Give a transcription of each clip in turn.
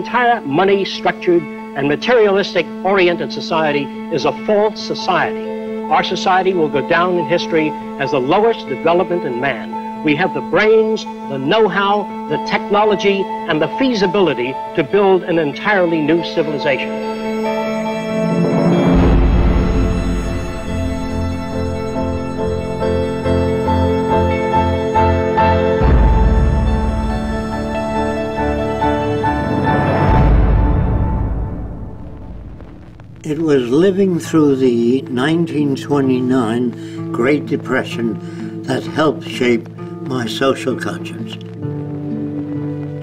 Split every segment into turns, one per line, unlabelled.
entire money-structured and materialistic-oriented society is a false society. Our society will go down in history as the lowest development in man. We have the brains, the know-how, the technology, and the feasibility to build an entirely new civilization.
It was living through the 1929 Great Depression that helped shape my social conscience.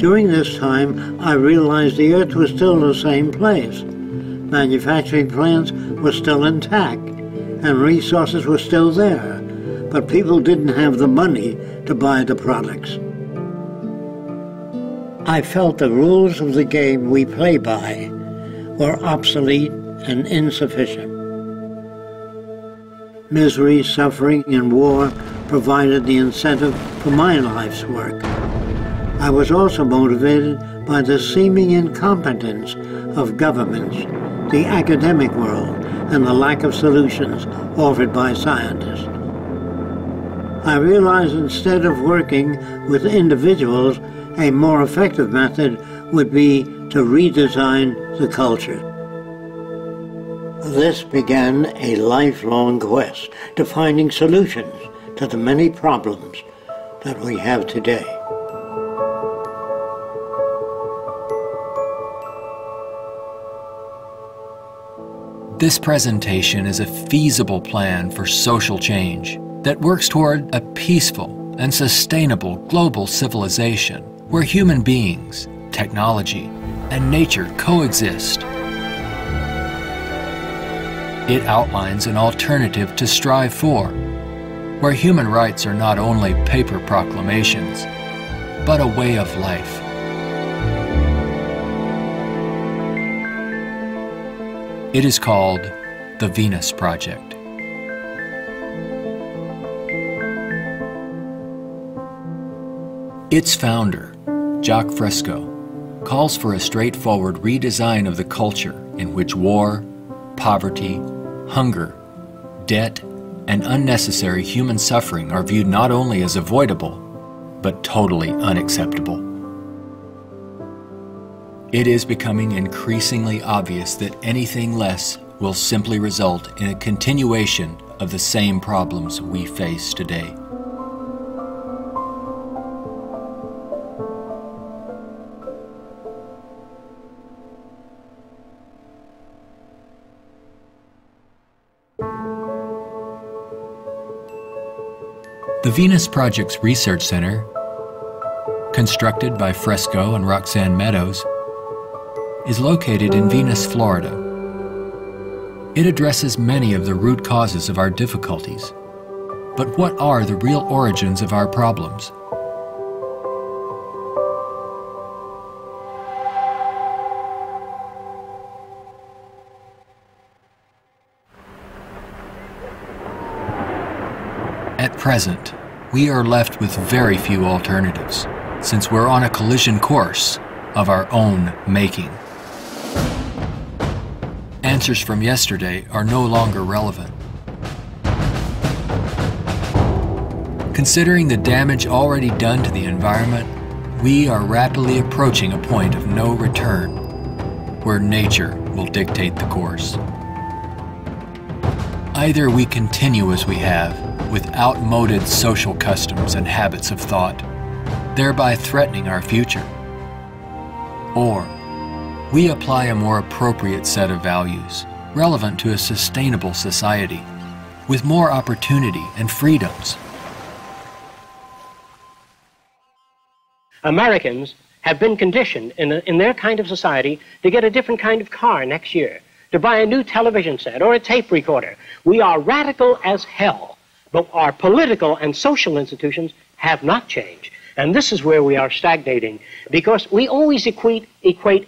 During this time, I realized the earth was still the same place. Manufacturing plants were still intact, and resources were still there, but people didn't have the money to buy the products. I felt the rules of the game we play by were obsolete and insufficient. Misery, suffering, and war provided the incentive for my life's work. I was also motivated by the seeming incompetence of governments, the academic world, and the lack of solutions offered by scientists. I realized instead of working with individuals, a more effective method would be to redesign the culture. This began a lifelong quest to finding solutions to the many problems that we have today.
This presentation is a feasible plan for social change that works toward a peaceful and sustainable global civilization where human beings, technology, and nature coexist. It outlines an alternative to strive for, where human rights are not only paper proclamations, but a way of life. It is called the Venus Project. Its founder, Jacques Fresco, calls for a straightforward redesign of the culture in which war, poverty, hunger, debt, and unnecessary human suffering are viewed not only as avoidable, but totally unacceptable. It is becoming increasingly obvious that anything less will simply result in a continuation of the same problems we face today. The Venus Project's Research Center, constructed by Fresco and Roxanne Meadows, is located in Venus, Florida. It addresses many of the root causes of our difficulties. But what are the real origins of our problems? At present, we are left with very few alternatives, since we're on a collision course of our own making. Answers from yesterday are no longer relevant. Considering the damage already done to the environment, we are rapidly approaching a point of no return, where nature will dictate the course. Either we continue as we have, with outmoded social customs and habits of thought, thereby threatening our future, or we apply a more appropriate set of values, relevant to a sustainable society, with more opportunity and freedoms.
Americans have been conditioned in their kind of society to get a different kind of car next year, to buy a new television set or a tape recorder. We are radical as hell, but our political and social institutions have not changed. And this is where we are stagnating, because we always equate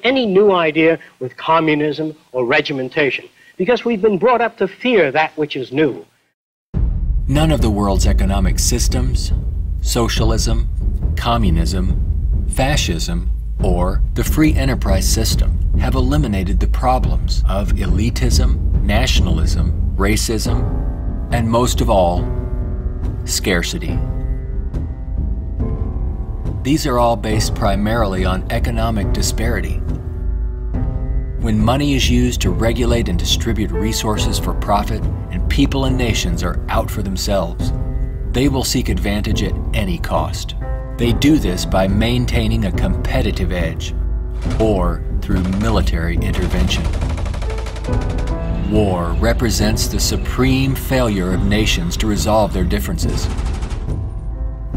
any new idea with communism or regimentation, because we've been brought up to fear that which is new.
None of the world's economic systems, socialism, communism, fascism, or the free enterprise system have eliminated the problems of elitism, nationalism, racism, and most of all, scarcity. These are all based primarily on economic disparity. When money is used to regulate and distribute resources for profit, and people and nations are out for themselves, they will seek advantage at any cost. They do this by maintaining a competitive edge, or through military intervention. War represents the supreme failure of nations to resolve their differences.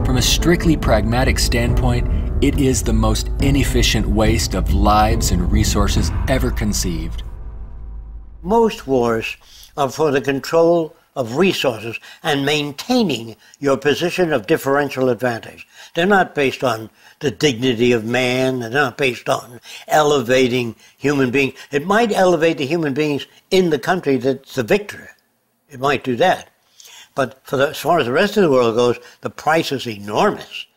From a strictly pragmatic standpoint, it is the most inefficient waste of lives and resources ever conceived.
Most wars are for the control of resources and maintaining your position of differential advantage. They're not based on the dignity of man. They're not based on elevating human beings. It might elevate the human beings in the country that's the victor. It might do that. But as far as the rest of the world goes, the price is enormous.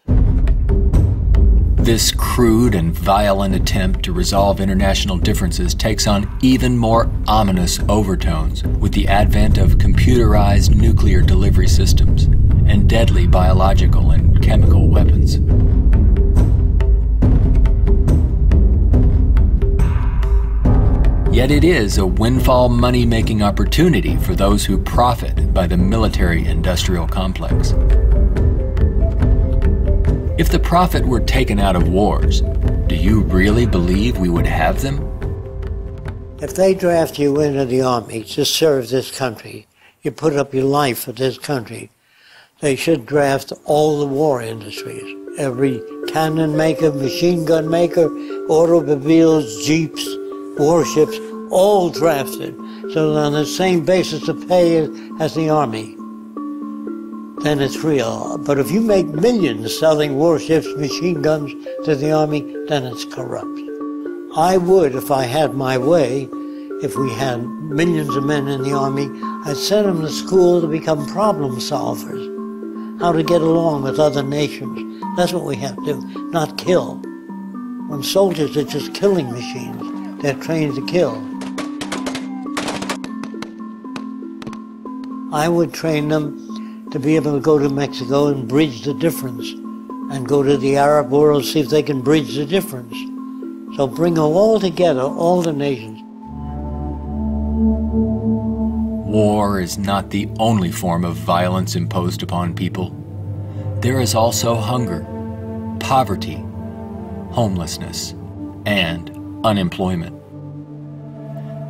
This crude and violent attempt to resolve international differences takes on even more ominous overtones with the advent of computerized nuclear delivery systems and deadly biological and chemical weapons. Yet it is a windfall money-making opportunity for those who profit by the military-industrial complex. If the profit were taken out of wars, do you really believe we would have them?
If they draft you into the army to serve this country, you put up your life for this country, they should draft all the war industries. Every cannon maker, machine gun maker, automobiles, jeeps, warships, all drafted, so that on the same basis of pay as the army. Then it's real. But if you make millions selling warships, machine guns to the army, then it's corrupt. I would, if I had my way, if we had millions of men in the army, I'd send them to school to become problem solvers, how to get along with other nations. That's what we have to do, not kill. When soldiers are just killing machines, they're trained to kill. I would train them to be able to go to Mexico and bridge the difference, and go to the Arab world, see if they can bridge the difference. So bring them all together, all the nations.
War is not the only form of violence imposed upon people. There is also hunger, poverty, homelessness, and unemployment.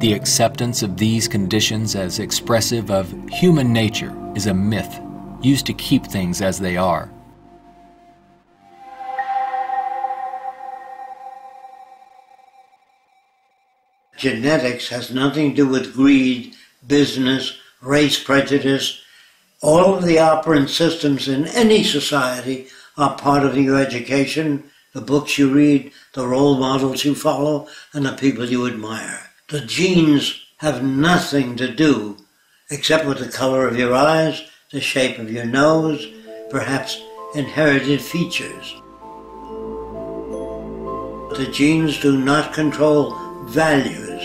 The acceptance of these conditions as expressive of human nature is a myth used to keep things as they are.
Genetics has nothing to do with greed, business, race prejudice. All of the operant systems in any society are part of your education, the books you read, the role models you follow, and the people you admire. The genes have nothing to do except with the color of your eyes, the shape of your nose, perhaps inherited features. The genes do not control values.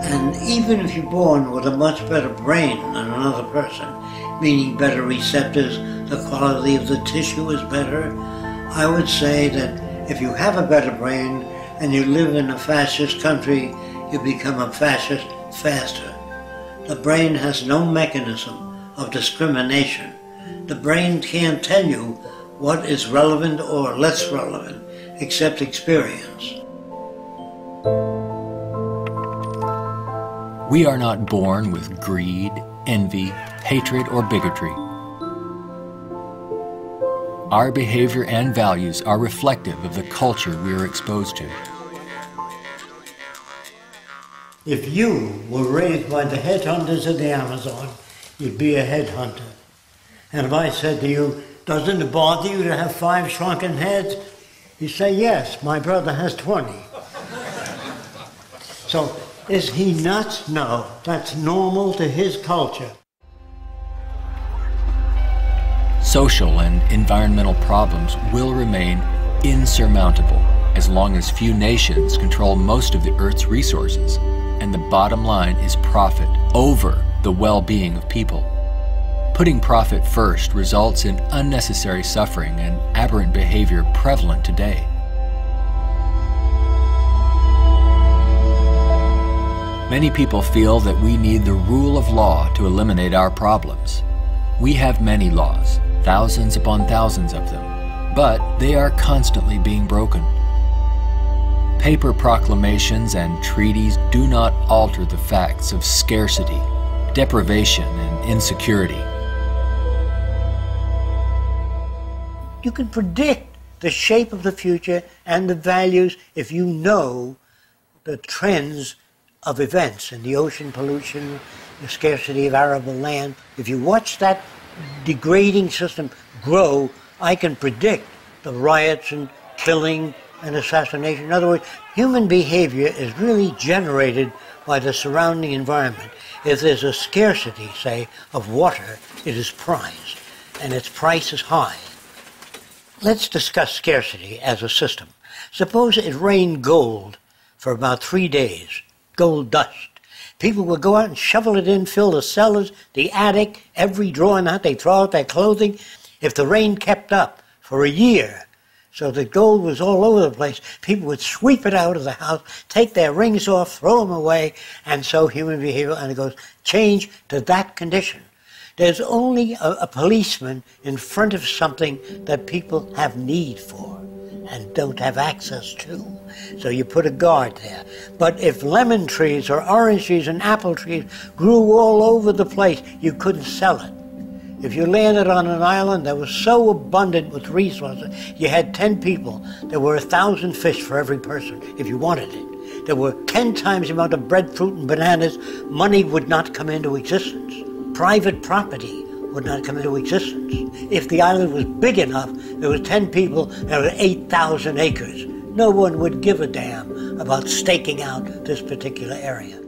And even if you're born with a much better brain than another person, meaning better receptors, the quality of the tissue is better, I would say that if you have a better brain and you live in a fascist country, you become a fascist faster. The brain has no mechanism of discrimination. The brain can't tell you what is relevant or less relevant, except experience.
We are not born with greed, envy, hatred, or bigotry. Our behavior and values are reflective of the culture we are exposed to.
If you were raised by the headhunters of the Amazon, you'd be a headhunter. And if I said to you, doesn't it bother you to have 5 shrunken heads? You say, yes, my brother has 20. So, is he nuts? No, that's normal to his culture.
social and environmental problems will remain insurmountable as long as few nations control most of the Earth's resources, and the bottom line is profit over the well-being of people. Putting profit first results in unnecessary suffering and aberrant behavior prevalent today. Many people feel that we need the rule of law to eliminate our problems. We have many laws, thousands upon thousands of them, but they are constantly being broken. Paper proclamations and treaties do not alter the facts of scarcity, deprivation, and insecurity.
You can predict the shape of the future and the values if you know the trends of events in the ocean pollution, the scarcity of arable land. If you watch that degrading system grow, I can predict the riots and killing and assassination. In other words, human behavior is really generated by the surrounding environment. If there's a scarcity, say, of water, it is prized, and its price is high. Let's discuss scarcity as a system. Suppose it rained gold for about 3 days, gold dust. People would go out and shovel it in, fill the cellars, the attic, every drawer in that. They throw out their clothing. If the rain kept up for a year, so the gold was all over the place, people would sweep it out of the house, take their rings off, throw them away, and so human behavior undergoes change to that condition. There's only a policeman in front of something that people have need for and don't have access to. So you put a guard there. But if lemon trees or orange trees and apple trees grew all over the place, you couldn't sell it. If you landed on an island that was so abundant with resources, you had 10 people, there were 1,000 fish for every person if you wanted it. There were 10 times the amount of breadfruit and bananas, money would not come into existence. Private property would not come into existence. If the island was big enough, there was 10 people, there were 8,000 acres. No one would give a damn about staking out this particular area.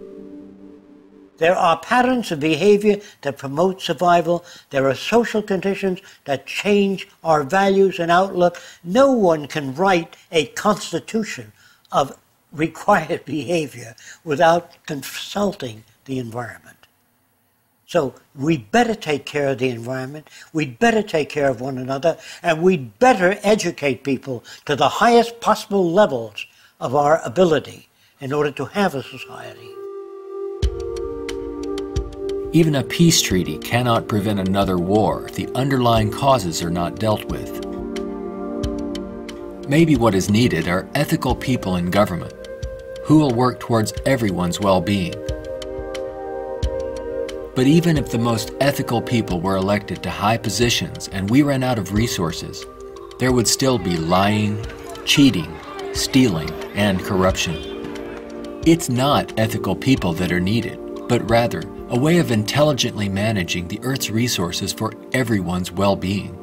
There are patterns of behavior that promote survival. There are social conditions that change our values and outlook. No one can write a constitution of required behavior without consulting the environment. So we'd better take care of the environment, we'd better take care of one another, and we'd better educate people to the highest possible levels of our ability in order to have a society.
Even a peace treaty cannot prevent another war if the underlying causes are not dealt with. Maybe what is needed are ethical people in government who will work towards everyone's well-being. But even if the most ethical people were elected to high positions and we ran out of resources, there would still be lying, cheating, stealing, and corruption. It's not ethical people that are needed, but rather a way of intelligently managing the Earth's resources for everyone's well-being.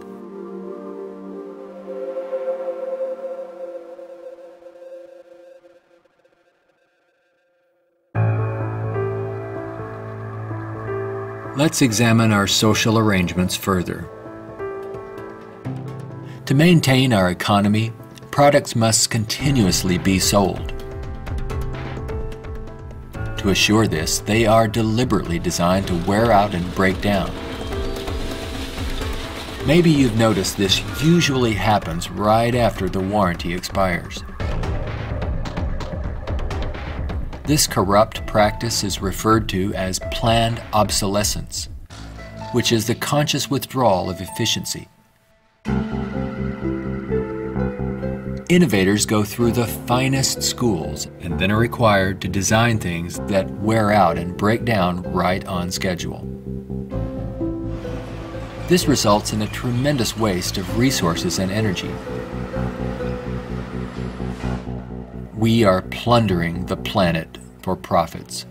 Let's examine our social arrangements further. To maintain our economy, products must continuously be sold. To assure this, they are deliberately designed to wear out and break down. Maybe you've noticed this usually happens right after the warranty expires. This corrupt practice is referred to as planned obsolescence, which is the conscious withdrawal of efficiency. Innovators go through the finest schools and then are required to design things that wear out and break down right on schedule. This results in a tremendous waste of resources and energy. We are plundering the planet for profits.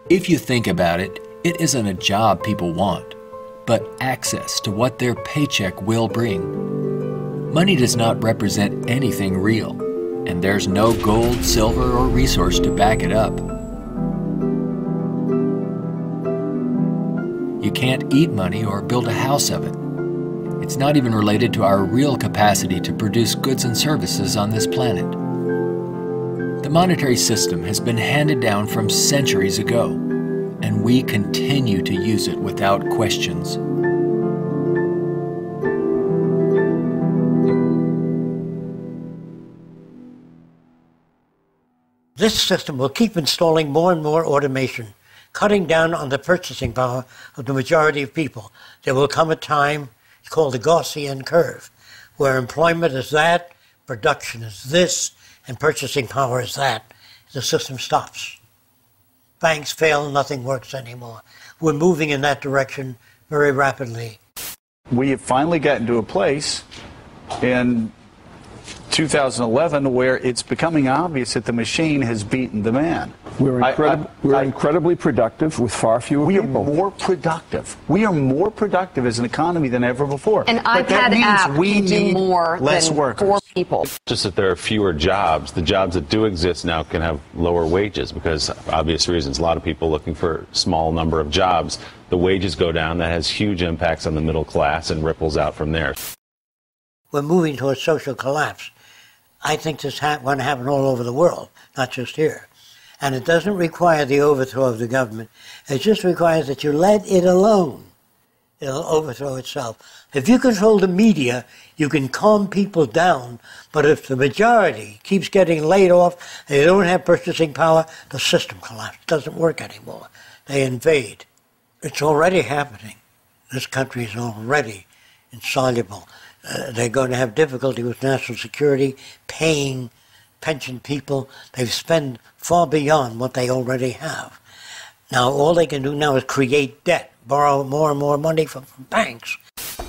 If you think about it, it isn't a job people want, but access to what their paycheck will bring. Money does not represent anything real, and there's no gold, silver, or resource to back it up. You can't eat money or build a house of it. It's not even related to our real capacity to produce goods and services on this planet. The monetary system has been handed down from centuries ago, and we continue to use it without questions.
This system will keep installing more and more automation, cutting down on the purchasing power of the majority of people. There will come a time, it's called the Gaussian curve, where employment is that, production is this, and purchasing power is that. The system stops. Banks fail, nothing works anymore. We're moving in that direction very rapidly.
We have finally gotten to a place in 2011 where it's becoming obvious that the machine has beaten the man.
We're incredibly productive with far fewer people.
We are more productive. We are more productive as an economy than ever before.
An iPad app
we
can do
need
more
less
than
workers.
4 people.
Just that there are fewer jobs. The jobs that do exist now can have lower wages because of obvious reasons. A lot of people looking for a small number of jobs. The wages go down. That has huge impacts on the middle class and ripples out from there.
We're moving towards social collapse. I think this is going to happen all over the world, not just here. And it doesn't require the overthrow of the government. It just requires that you let it alone. It'll overthrow itself. If you control the media, you can calm people down. But if the majority keeps getting laid off, and they don't have purchasing power, the system collapses. It doesn't work anymore. They invade. It's already happening. This country is already insoluble. They're going to have difficulty with national security, paying pension people. They've spent far beyond what they already have. Now, all they can do now is create debt, borrow more and more money from banks.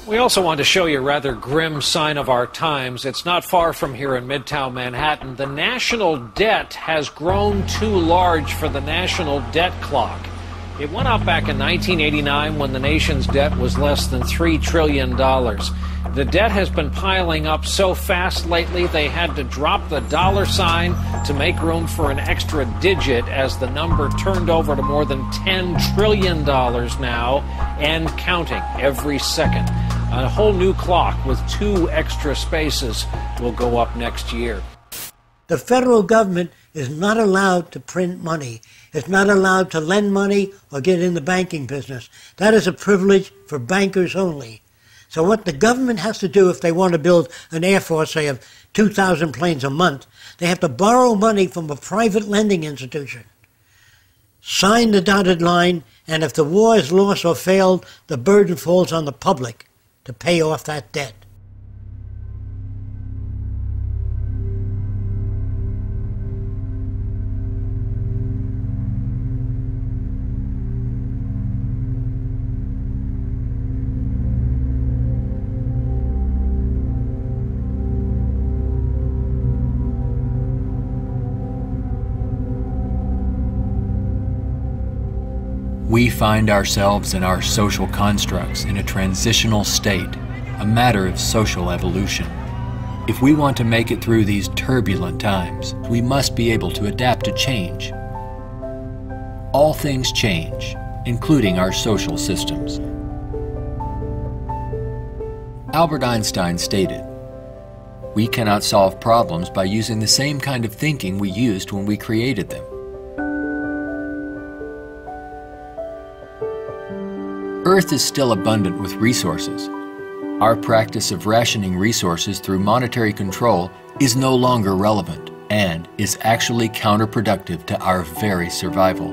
We also want to show you a rather grim sign of our times. It's not far from here in Midtown Manhattan. The national debt has grown too large for the national debt clock. It went up back in 1989 when the nation's debt was less than $3 trillion. The debt has been piling up so fast lately they had to drop the dollar sign to make room for an extra digit as the number turned over to more than $10 trillion now and counting every second. A whole new clock with 2 extra spaces will go up next year.
The federal government is not allowed to print money. It's not allowed to lend money or get in the banking business. That is a privilege for bankers only. So what the government has to do if they want to build an air force, say, of 2,000 planes a month, they have to borrow money from a private lending institution, sign the dotted line, and if the war is lost or failed, the burden falls on the public to pay off that debt.
We find ourselves and our social constructs in a transitional state, a matter of social evolution. If we want to make it through these turbulent times, we must be able to adapt to change. All things change, including our social systems. Albert Einstein stated, "We cannot solve problems by using the same kind of thinking we used when we created them." Earth is still abundant with resources. Our practice of rationing resources through monetary control is no longer relevant and is actually counterproductive to our very survival.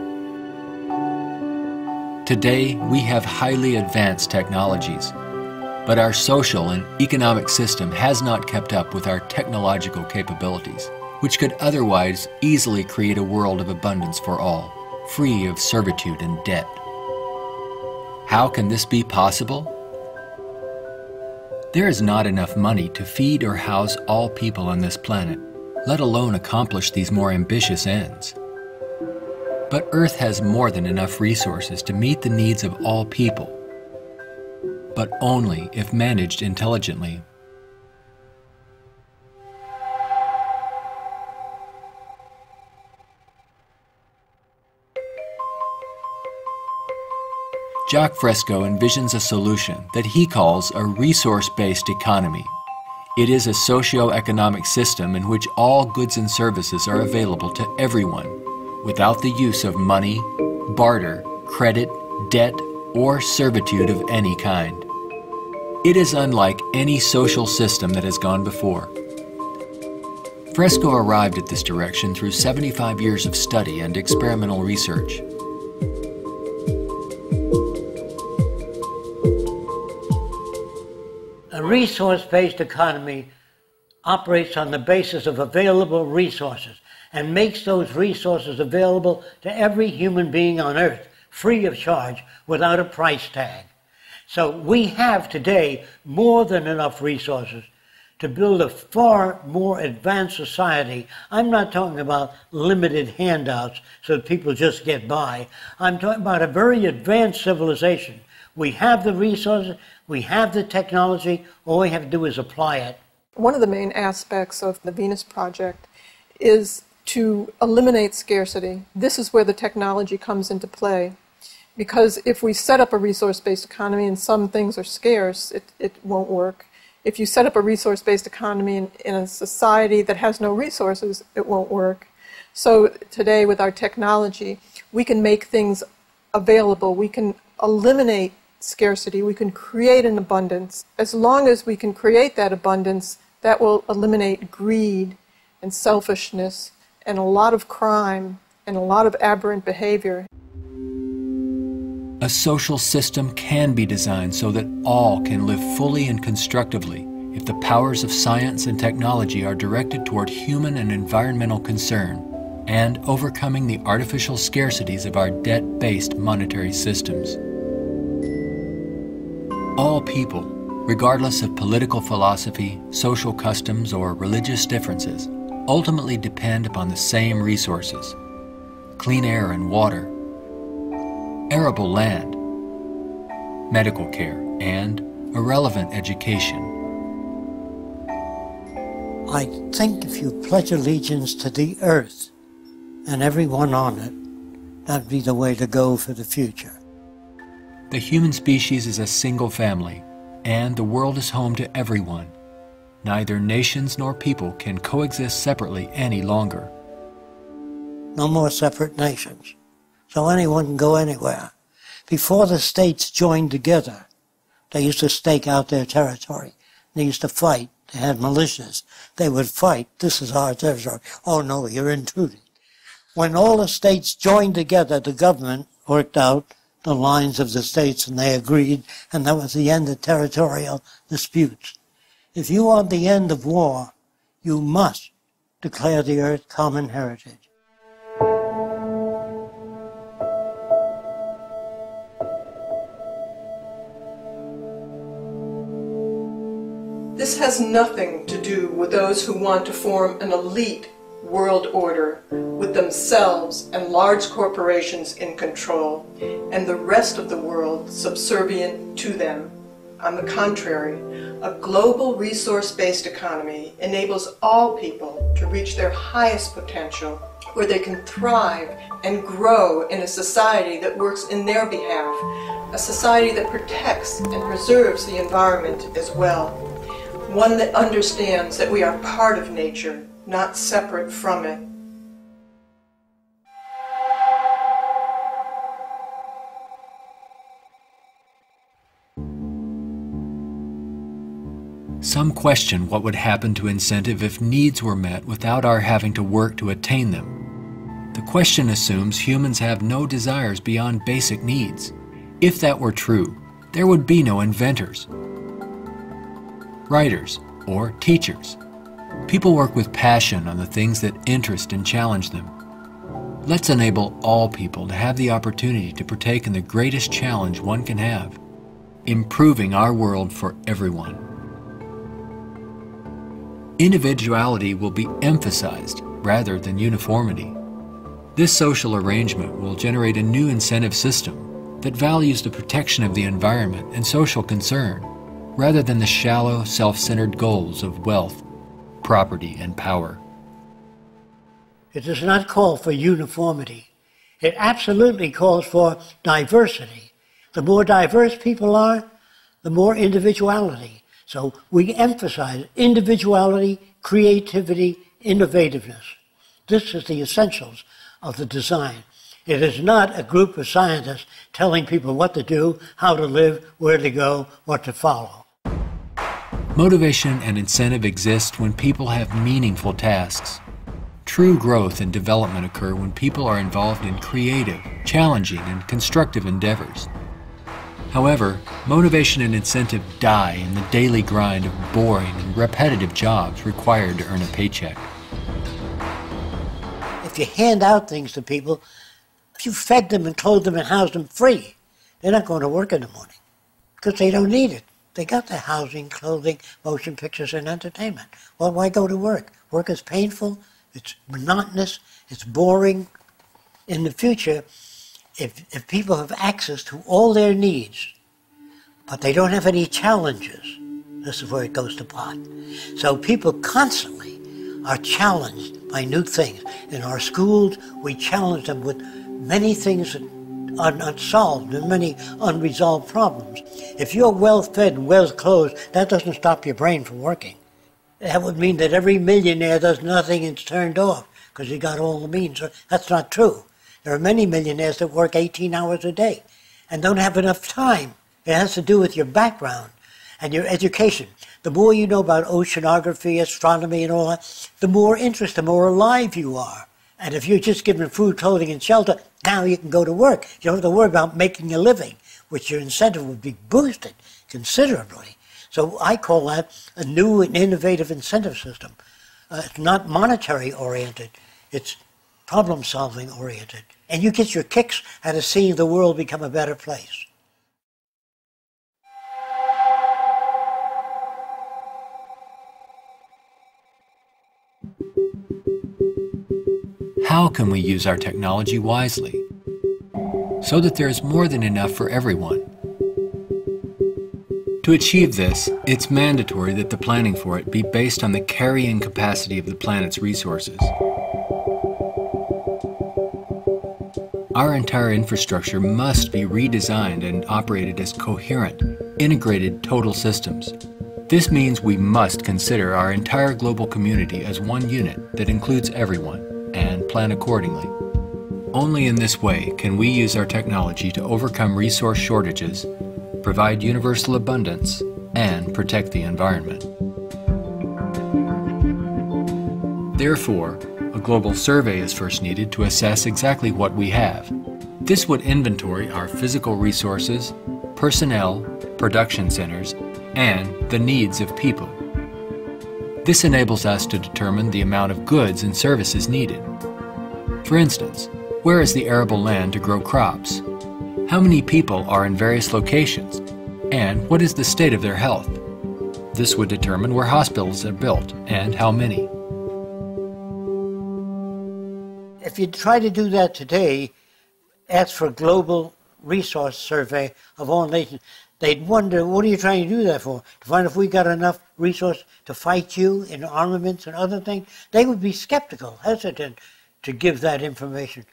Today, we have highly advanced technologies, but our social and economic system has not kept up with our technological capabilities, which could otherwise easily create a world of abundance for all, free of servitude and debt. How can this be possible? There is not enough money to feed or house all people on this planet, let alone accomplish these more ambitious ends. But Earth has more than enough resources to meet the needs of all people, but only if managed intelligently. Jacques Fresco envisions a solution that he calls a resource-based economy. It is a socio-economic system in which all goods and services are available to everyone, without the use of money, barter, credit, debt, or servitude of any kind. It is unlike any social system that has gone before. Fresco arrived at this direction through 75 years of study and experimental research.
A resource-based economy operates on the basis of available resources and makes those resources available to every human being on earth, free of charge, without a price tag. So we have today more than enough resources to build a far more advanced society. I'm not talking about limited handouts so that people just get by. I'm talking about a very advanced civilization. We have the resources, we have the technology, all we have to do is apply it.
One of the main aspects of the Venus Project is to eliminate scarcity. This is where the technology comes into play. Because if we set up a resource-based economy and some things are scarce, it won't work. If you set up a resource-based economy in a society that has no resources, it won't work. So today with our technology, we can make things available. We can eliminate scarcity. We can create an abundance. As long as we can create that abundance, that will eliminate greed and selfishness and a lot of crime and a lot of aberrant behavior.
A social system can be designed so that all can live fully and constructively if the powers of science and technology are directed toward human and environmental concern and overcoming the artificial scarcities of our debt-based monetary systems. All people, regardless of political philosophy, social customs, or religious differences, ultimately depend upon the same resources: clean air and water, arable land, medical care, and a relevant education.
I think if you pledge allegiance to the earth and everyone on it, that'd be the way to go for the future.
The human species is a single family, and the world is home to everyone. Neither nations nor people can coexist separately any longer.
No more separate nations. So anyone can go anywhere. Before the states joined together, they used to stake out their territory. They used to fight. They had militias. They would fight. This is our territory. Oh no, you're intruding. When all the states joined together, the government worked out the lines of the states and they agreed, and that was the end of territorial disputes. If you want the end of war, you must declare the earth common heritage.
This has nothing to do with those who want to form an elite world order with themselves and large corporations in control and the rest of the world subservient to them. On the contrary, a global resource-based economy enables all people to reach their highest potential, where they can thrive and grow in a society that works in their behalf, a society that protects and preserves the environment as well, one that understands that we are part of nature, not separate from it.
Some question what would happen to incentive if needs were met without our having to work to attain them. The question assumes humans have no desires beyond basic needs. If that were true, there would be no inventors, writers, or teachers. People work with passion on the things that interest and challenge them. Let's enable all people to have the opportunity to partake in the greatest challenge one can have, improving our world for everyone. Individuality will be emphasized rather than uniformity. This social arrangement will generate a new incentive system that values the protection of the environment and social concern rather than the shallow, self-centered goals of wealth, property, and power.
It does not call for uniformity. It absolutely calls for diversity. The more diverse people are, the more individuality. So we emphasize individuality, creativity, innovativeness. This is the essentials of the design. It is not a group of scientists telling people what to do, how to live, where to go, what to follow.
Motivation and incentive exist when people have meaningful tasks. True growth and development occur when people are involved in creative, challenging, and constructive endeavors. However, motivation and incentive die in the daily grind of boring and repetitive jobs required to earn a paycheck.
If you hand out things to people, if you fed them and clothed them and housed them free, they're not going to work in the morning because they don't need it. They got their housing, clothing, motion pictures, and entertainment. Well, why go to work? Work is painful, it's monotonous, it's boring. In the future, if people have access to all their needs, but they don't have any challenges, this is where it goes to pot. So people constantly are challenged by new things. In our schools, we challenge them with many things that are not solved and many unresolved problems. If you're well-fed and well-clothed, that doesn't stop your brain from working. That would mean that every millionaire does nothing and is turned off because he got all the means. That's not true. There are many millionaires that work 18 hours a day and don't have enough time. It has to do with your background and your education. The more you know about oceanography, astronomy, and all that, the more interest, the more alive you are. And if you're just given food, clothing, and shelter, now you can go to work. You don't have to worry about making a living, which your incentive would be boosted considerably. So I call that a new and innovative incentive system. It's not monetary oriented, it's problem solving oriented. And you get your kicks out of seeing the world become a better place.
How can we use our technology wisely so that there is more than enough for everyone? To achieve this, it's mandatory that the planning for it be based on the carrying capacity of the planet's resources. Our entire infrastructure must be redesigned and operated as coherent, integrated total systems. This means we must consider our entire global community as one unit that includes everyone and plan accordingly. Only in this way can we use our technology to overcome resource shortages, provide universal abundance, and protect the environment. Therefore, a global survey is first needed to assess exactly what we have. This would inventory our physical resources, personnel, production centers, and the needs of people. This enables us to determine the amount of goods and services needed. For instance, where is the arable land to grow crops? How many people are in various locations? And what is the state of their health? This would determine where hospitals are built and how many.
If you try to do that today, ask for a global resource survey of all nations, they'd wonder, what are you trying to do that for? To find if we got enough resource to fight you in armaments and other things? They would be skeptical, hesitant to give that information.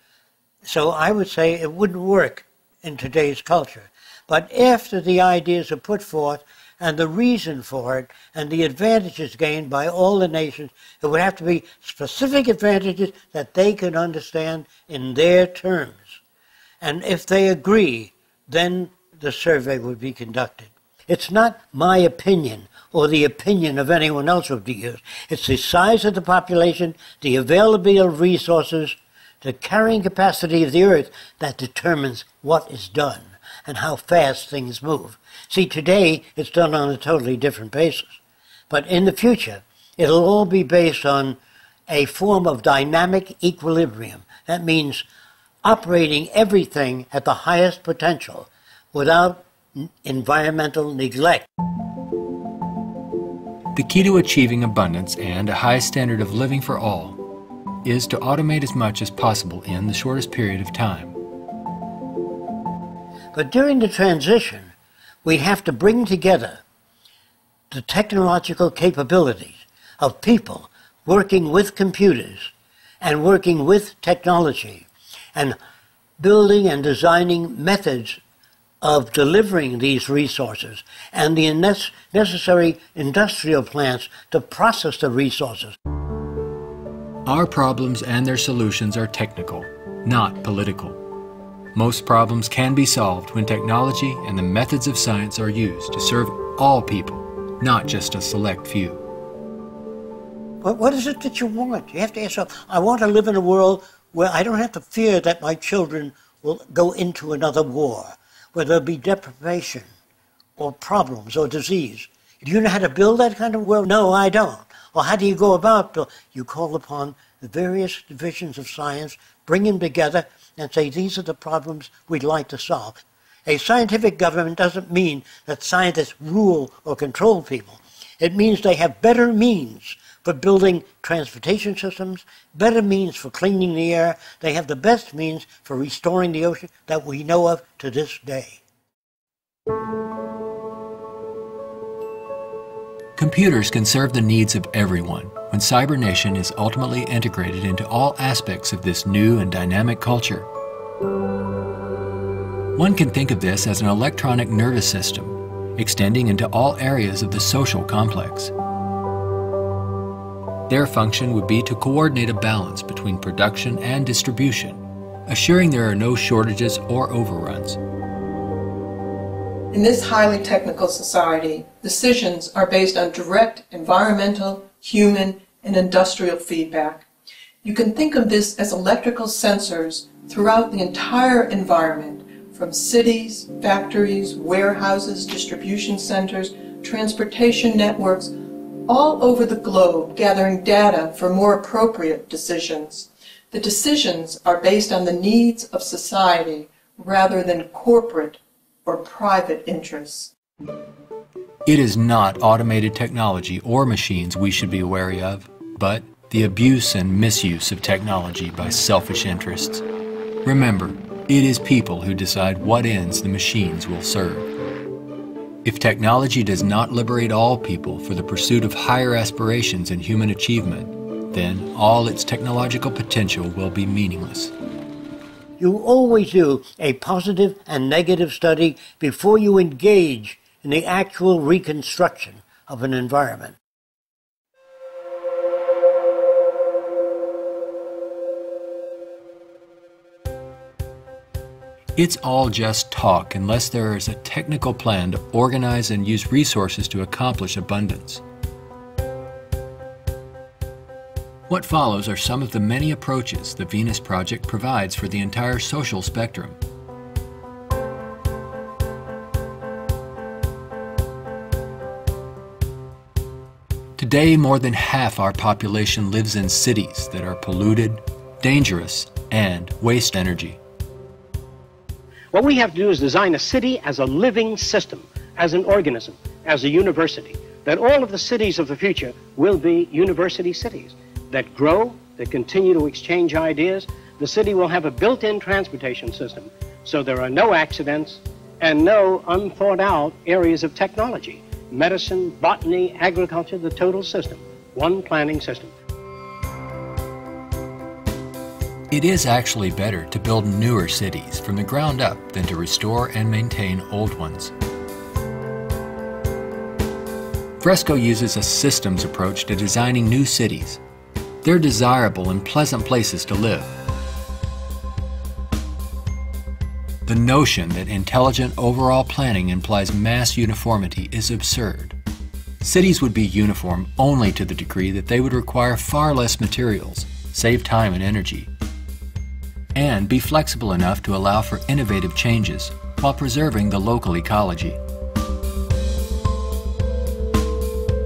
So I would say it wouldn't work in today's culture. But after the ideas are put forth and the reason for it and the advantages gained by all the nations, it would have to be specific advantages that they can understand in their terms. And if they agree, then the survey would be conducted. It's not my opinion or the opinion of anyone else would be used. It's the size of the population, the availability of resources, the carrying capacity of the earth that determines what is done and how fast things move. See, today it's done on a totally different basis. But in the future, it'll all be based on a form of dynamic equilibrium. That means operating everything at the highest potential without environmental neglect.
The key to achieving abundance and a high standard of living for all is to automate as much as possible in the shortest period of time.
But during the transition, we have to bring together the technological capabilities of people working with computers and working with technology and building and designing methods of delivering these resources and the necessary industrial plants to process the resources.
Our problems and their solutions are technical, not political. Most problems can be solved when technology and the methods of science are used to serve all people, not just a select few.
But what is it that you want? You have to ask yourself, I want to live in a world where I don't have to fear that my children will go into another war, where there'll be deprivation or problems or disease. Do you know how to build that kind of world? No, I don't. Well, how do you go about building? You call upon the various divisions of science, bring them together, and say, these are the problems we'd like to solve. A scientific government doesn't mean that scientists rule or control people. It means they have better means for building transportation systems, better means for cleaning the air. They have the best means for restoring the ocean that we know of to this day.
Computers can serve the needs of everyone when cybernation is ultimately integrated into all aspects of this new and dynamic culture. One can think of this as an electronic nervous system, extending into all areas of the social complex. Their function would be to coordinate a balance between production and distribution, assuring there are no shortages or overruns.
In this highly technical society, decisions are based on direct environmental, human, and industrial feedback. You can think of this as electrical sensors throughout the entire environment, from cities, factories, warehouses, distribution centers, transportation networks, all over the globe, gathering data for more appropriate decisions. The decisions are based on the needs of society rather than corporate or private interests.
It is not automated technology or machines we should be wary of, but the abuse and misuse of technology by selfish interests. Remember, it is people who decide what ends the machines will serve. If technology does not liberate all people for the pursuit of higher aspirations and human achievement, then all its technological potential will be meaningless.
You always do a positive and negative study before you engage in the actual reconstruction of an environment.
It's all just talk unless there is a technical plan to organize and use resources to accomplish abundance. What follows are some of the many approaches the Venus Project provides for the entire social spectrum. Today, more than half our population lives in cities that are polluted, dangerous, and waste energy.
What we have to do is design a city as a living system, as an organism, as a university, that all of the cities of the future will be university cities that grow, that continue to exchange ideas. The city will have a built-in transportation system, so there are no accidents and no unthought out areas of technology. Medicine, botany, agriculture, the total system, one planning system.
It is actually better to build newer cities from the ground up than to restore and maintain old ones. Fresco uses a systems approach to designing new cities. They're desirable and pleasant places to live. The notion that intelligent overall planning implies mass uniformity is absurd. Cities would be uniform only to the degree that they would require far less materials, save time and energy, and be flexible enough to allow for innovative changes while preserving the local ecology.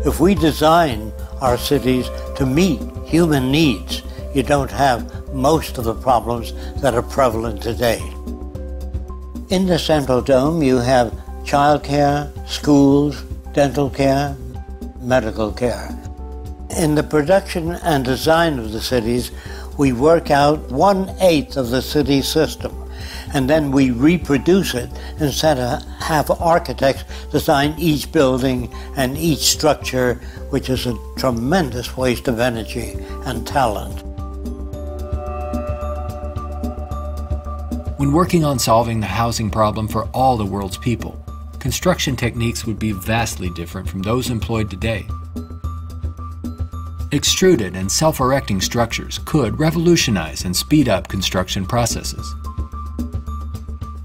If we design our cities to meet human needs, you don't have most of the problems that are prevalent today. In the Central Dome, you have childcare, schools, dental care, medical care. In the production and design of the cities, we work out 1/8 of the city system, and then we reproduce it instead of have architects design each building and each structure, which is a tremendous waste of energy and talent.
When working on solving the housing problem for all the world's people, construction techniques would be vastly different from those employed today. Extruded and self-erecting structures could revolutionize and speed up construction processes.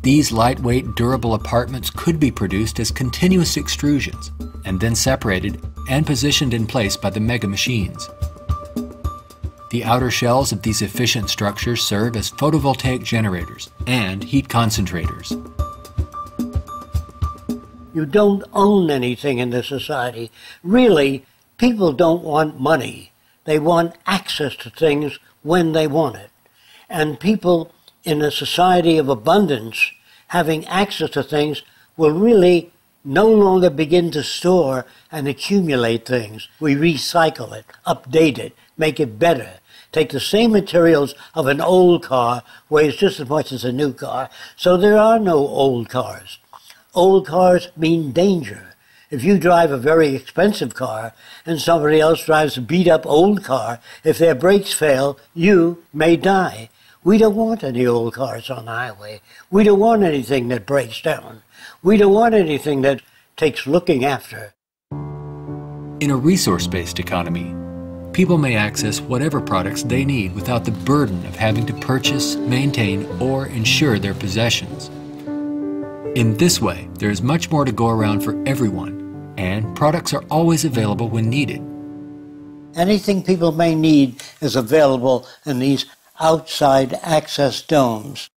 These lightweight, durable apartments could be produced as continuous extrusions and then separated and positioned in place by the mega machines. The outer shells of these efficient structures serve as photovoltaic generators and heat concentrators.
You don't own anything in this society. Really, people don't want money. They want access to things when they want it. And people in a society of abundance, having access to things, will really no longer begin to store and accumulate things. We recycle it, update it, make it better. Take the same materials of an old car, weighs just as much as a new car, so there are no old cars. Old cars mean danger. If you drive a very expensive car and somebody else drives a beat-up old car, if their brakes fail, you may die. We don't want any old cars on the highway. We don't want anything that breaks down. We don't want anything that takes looking after.
In a resource-based economy, people may access whatever products they need without the burden of having to purchase, maintain, or insure their possessions. In this way, there is much more to go around for everyone, and products are always available when needed.
Anything people may need is available in these outside access domes.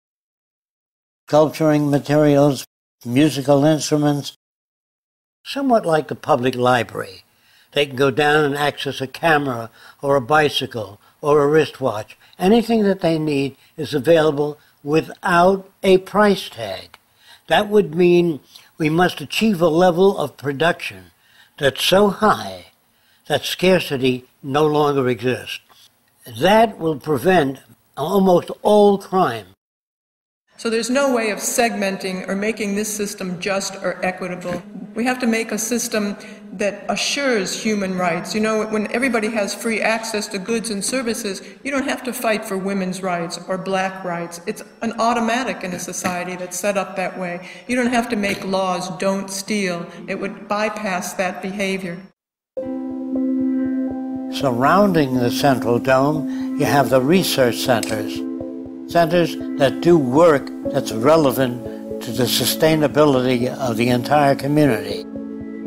Sculpturing materials, musical instruments, somewhat like the public library. They can go down and access a camera or a bicycle or a wristwatch. Anything that they need is available without a price tag. That would mean we must achieve a level of production that's so high that scarcity no longer exists. That will prevent almost all crime.
So there's no way of segmenting or making this system just or equitable. We have to make a system that assures human rights. You know, when everybody has free access to goods and services, you don't have to fight for women's rights or black rights. It's an automatic in a society that's set up that way. You don't have to make laws, don't steal. It would bypass that behavior.
Surrounding the central dome, you have the research centers. Centers that do work that's relevant to the sustainability of the entire community.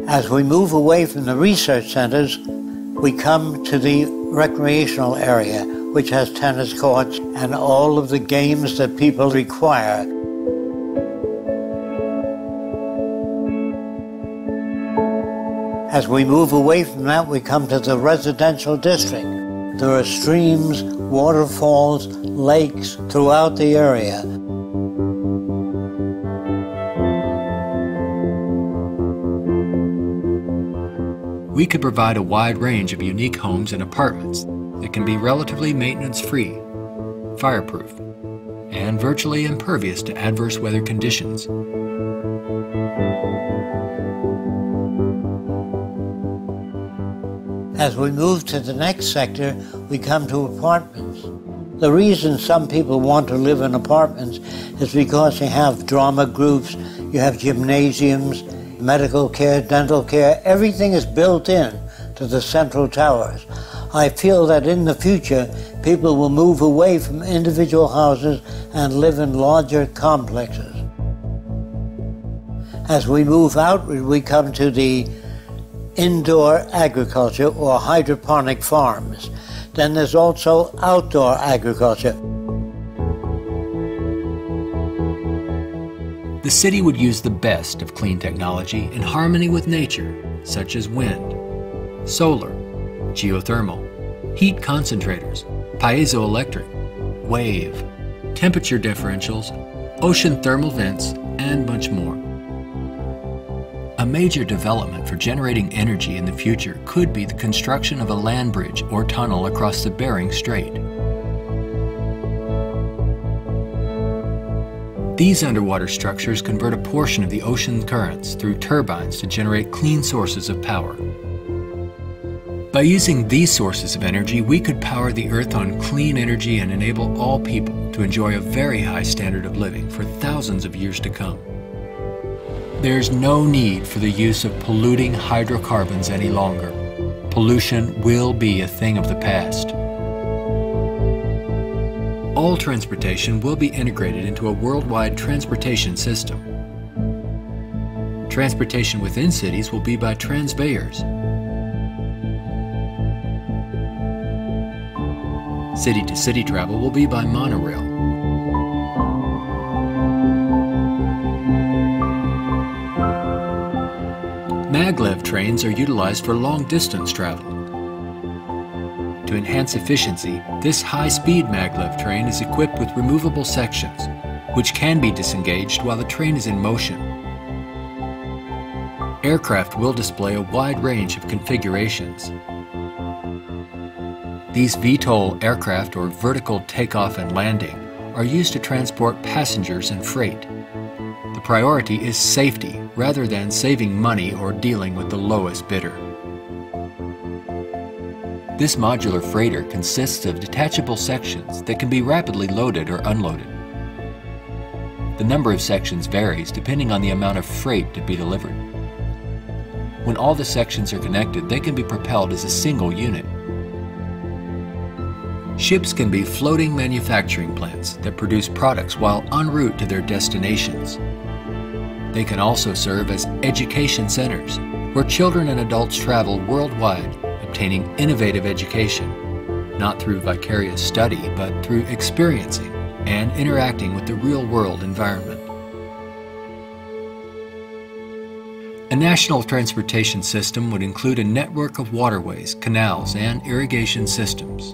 As we move away from the research centers, we come to the recreational area, which has tennis courts and all of the games that people require. As we move away from that, we come to the residential district. There are streams, waterfalls, lakes throughout the area.
We could provide a wide range of unique homes and apartments that can be relatively maintenance-free, fireproof, and virtually impervious to adverse weather conditions.
As we move to the next sector, we come to apartments. The reason some people want to live in apartments is because you have drama groups, you have gymnasiums, medical care, dental care, everything is built in to the central towers. I feel that in the future, people will move away from individual houses and live in larger complexes. As we move outward, we come to the indoor agriculture or hydroponic farms. Then there's also outdoor agriculture.
The city would use the best of clean technology in harmony with nature, such as wind, solar, geothermal, heat concentrators, piezoelectric, wave, temperature differentials, ocean thermal vents, and much more. A major development for generating energy in the future could be the construction of a land bridge or tunnel across the Bering Strait. These underwater structures convert a portion of the ocean currents through turbines to generate clean sources of power. By using these sources of energy, we could power the Earth on clean energy and enable all people to enjoy a very high standard of living for thousands of years to come. There's no need for the use of polluting hydrocarbons any longer. Pollution will be a thing of the past. All transportation will be integrated into a worldwide transportation system. Transportation within cities will be by transveyors. City-to-city travel will be by monorail. Maglev trains are utilized for long-distance travel. To enhance efficiency, this high-speed maglev train is equipped with removable sections, which can be disengaged while the train is in motion. Aircraft will display a wide range of configurations. These VTOL aircraft, or vertical takeoff and landing, are used to transport passengers and freight. The priority is safety rather than saving money or dealing with the lowest bidder. This modular freighter consists of detachable sections that can be rapidly loaded or unloaded. The number of sections varies depending on the amount of freight to be delivered. When all the sections are connected, they can be propelled as a single unit. Ships can be floating manufacturing plants that produce products while en route to their destinations. They can also serve as education centers, where children and adults travel worldwide, obtaining innovative education, not through vicarious study, but through experiencing and interacting with the real-world environment. A national transportation system would include a network of waterways, canals, and irrigation systems.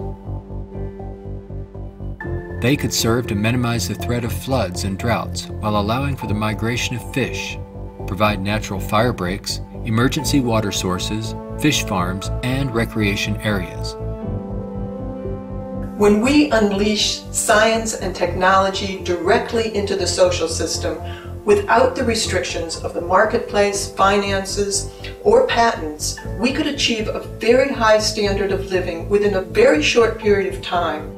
They could serve to minimize the threat of floods and droughts while allowing for the migration of fish, provide natural fire breaks, emergency water sources, fish farms, and recreation areas.
When we unleash science and technology directly into the social system without the restrictions of the marketplace, finances, or patents, we could achieve a very high standard of living within a very short period of time.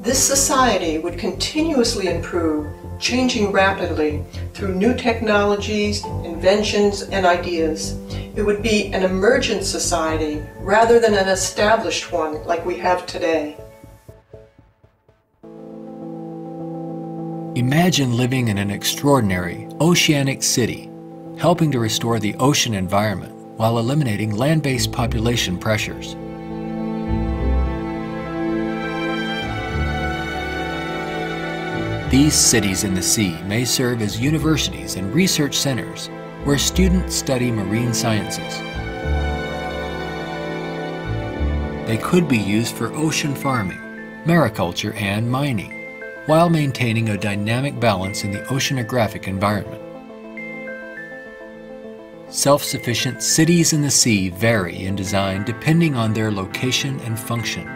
This society would continuously improve, changing rapidly through new technologies, inventions, and ideas. It would be an emergent society rather than an established one like we have today.
Imagine living in an extraordinary oceanic city, helping to restore the ocean environment while eliminating land-based population pressures. These cities in the sea may serve as universities and research centers where students study marine sciences. They could be used for ocean farming, mariculture, and mining, while maintaining a dynamic balance in the oceanographic environment. Self-sufficient cities in the sea vary in design depending on their location and function.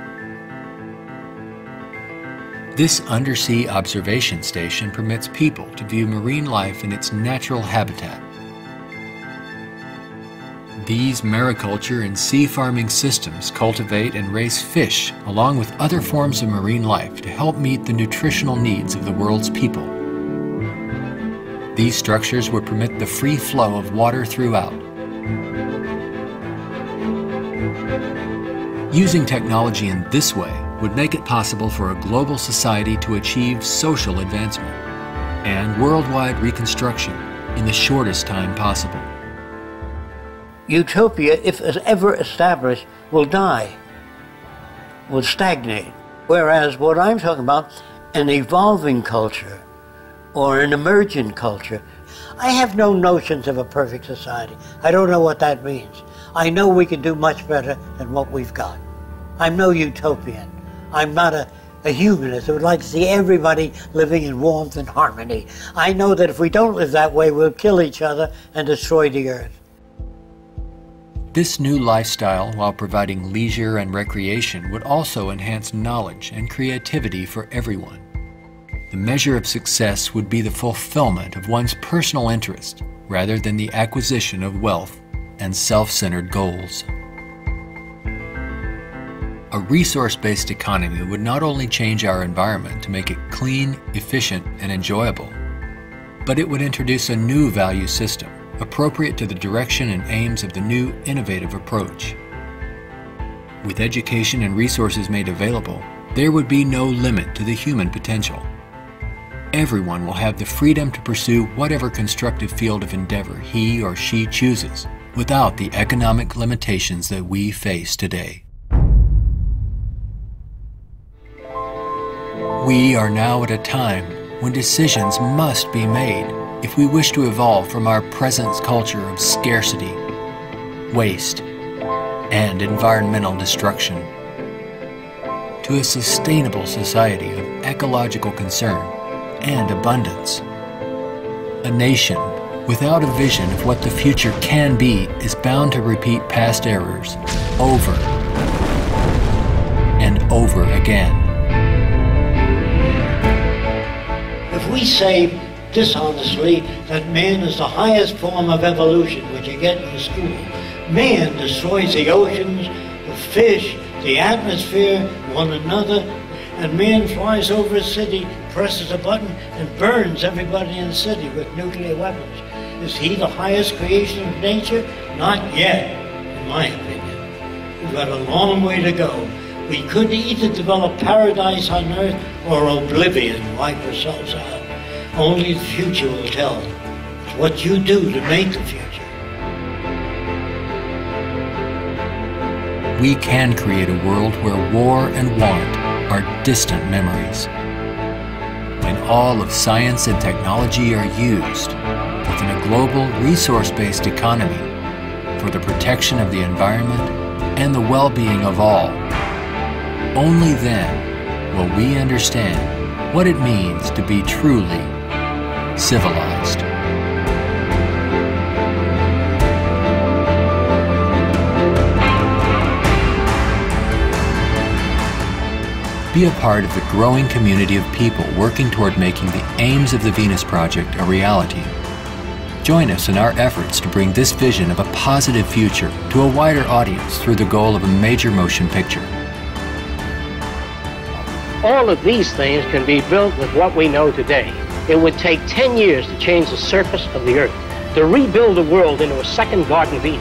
This undersea observation station permits people to view marine life in its natural habitat. These mariculture and sea farming systems cultivate and raise fish along with other forms of marine life to help meet the nutritional needs of the world's people. These structures would permit the free flow of water throughout. Using technology in this way would make it possible for a global society to achieve social advancement and worldwide reconstruction in the shortest time possible.
Utopia, if ever established, will die, will stagnate. Whereas what I'm talking about, an evolving culture or an emergent culture, I have no notions of a perfect society. I don't know what that means. I know we can do much better than what we've got. I'm no utopian. I'm not a humanist who would like to see everybody living in warmth and harmony. I know that if we don't live that way, we'll kill each other and destroy the earth.
This new lifestyle, while providing leisure and recreation, would also enhance knowledge and creativity for everyone. The measure of success would be the fulfillment of one's personal interest rather than the acquisition of wealth and self-centered goals. A resource-based economy would not only change our environment to make it clean, efficient, and enjoyable, but it would introduce a new value system appropriate to the direction and aims of the new innovative approach. With education and resources made available, there would be no limit to the human potential. Everyone will have the freedom to pursue whatever constructive field of endeavor he or she chooses, without the economic limitations that we face today. We are now at a time when decisions must be made if we wish to evolve from our present culture of scarcity, waste, and environmental destruction to a sustainable society of ecological concern and abundance. A nation without a vision of what the future can be is bound to repeat past errors over and over again.
If we say dishonestly that man is the highest form of evolution which you get in school, man destroys the oceans, the fish, the atmosphere, one another, and man flies over a city, presses a button, and burns everybody in the city with nuclear weapons. Is he the highest creation of nature? Not yet, in my opinion. We've got a long way to go. We could either develop paradise on earth or oblivion, wipe ourselves out. Only the future will tell. It's what you do to make the future.
We can create a world where war and want are distant memories. When all of science and technology are used within a global resource-based economy for the protection of the environment and the well-being of all, only then will we understand what it means to be truly civilized. Be a part of the growing community of people working toward making the aims of the Venus Project a reality. Join us in our efforts to bring this vision of a positive future to a wider audience through the goal of a major motion picture.
All of these things can be built with what we know today. It would take 10 years to change the surface of the earth, to rebuild the world into a second Garden of Eden.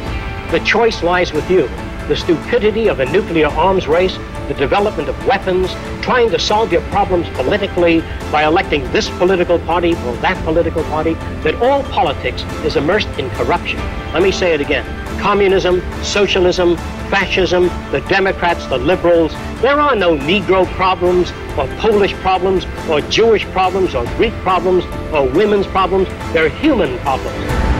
The choice lies with you. The stupidity of a nuclear arms race, the development of weapons, trying to solve your problems politically by electing this political party or that political party, that all politics is immersed in corruption. Let me say it again. Communism, socialism, fascism, the Democrats, the liberals, there are no Negro problems or Polish problems or Jewish problems or Greek problems or women's problems. They're human problems.